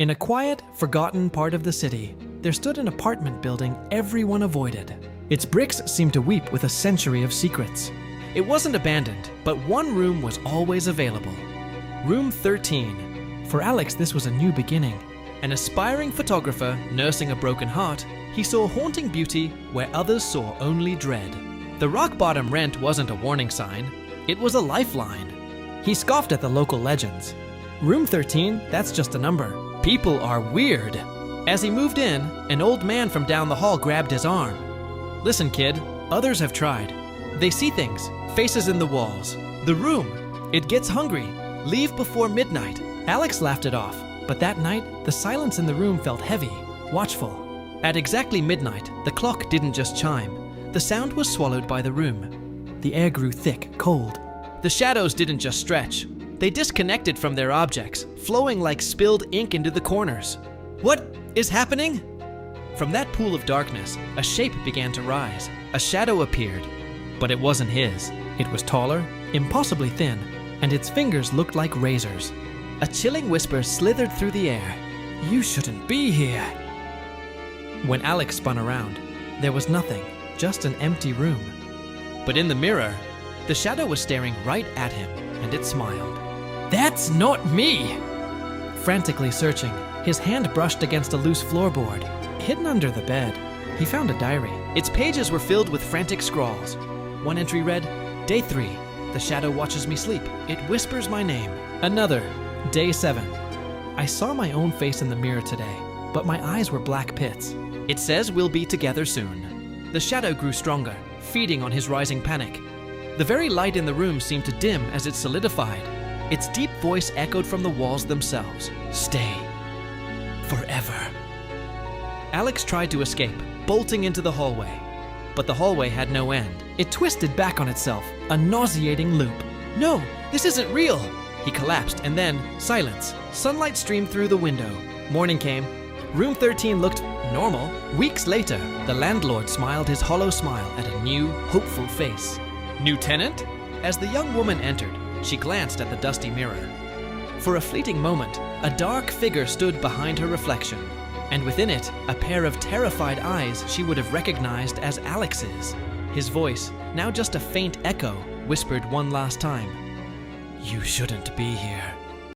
In a quiet, forgotten part of the city, there stood an apartment building everyone avoided. Its bricks seemed to weep with a century of secrets. It wasn't abandoned, but one room was always available. Room 13. For Alex, this was a new beginning. An aspiring photographer nursing a broken heart, he saw haunting beauty where others saw only dread. The rock-bottom rent wasn't a warning sign, it was a lifeline. He scoffed at the local legends. Room 13, that's just a number. People are weird. As he moved in, an old man from down the hall grabbed his arm. Listen, kid, others have tried. They see things, faces in the walls. The room, it gets hungry. Leave before midnight. Alex laughed it off, but that night, the silence in the room felt heavy, watchful. At exactly midnight, the clock didn't just chime. The sound was swallowed by the room. The air grew thick, cold. The shadows didn't just stretch. They disconnected from their objects, flowing like spilled ink into the corners. What is happening? From that pool of darkness, a shape began to rise. A shadow appeared, but it wasn't his. It was taller, impossibly thin, and its fingers looked like razors. A chilling whisper slithered through the air. "You shouldn't be here." When Alex spun around, there was nothing, just an empty room. But in the mirror, the shadow was staring right at him, and it smiled. "That's not me!" Frantically searching, his hand brushed against a loose floorboard. Hidden under the bed, he found a diary. Its pages were filled with frantic scrawls. One entry read, "Day 3. The shadow watches me sleep. It whispers my name." Another, "Day 7. I saw my own face in the mirror today, but my eyes were black pits. It says we'll be together soon." The shadow grew stronger, feeding on his rising panic. The very light in the room seemed to dim as it solidified. Its deep voice echoed from the walls themselves. "Stay. Forever." Alex tried to escape, bolting into the hallway. But the hallway had no end. It twisted back on itself, a nauseating loop. "No, this isn't real!" He collapsed, and then, silence. Sunlight streamed through the window. Morning came. Room 13 looked normal. Weeks later, the landlord smiled his hollow smile at a new, hopeful face. "New tenant?" As the young woman entered, she glanced at the dusty mirror. For a fleeting moment, a dark figure stood behind her reflection, and within it, a pair of terrified eyes she would have recognized as Alex's. His voice, now just a faint echo, whispered one last time, "You shouldn't be here."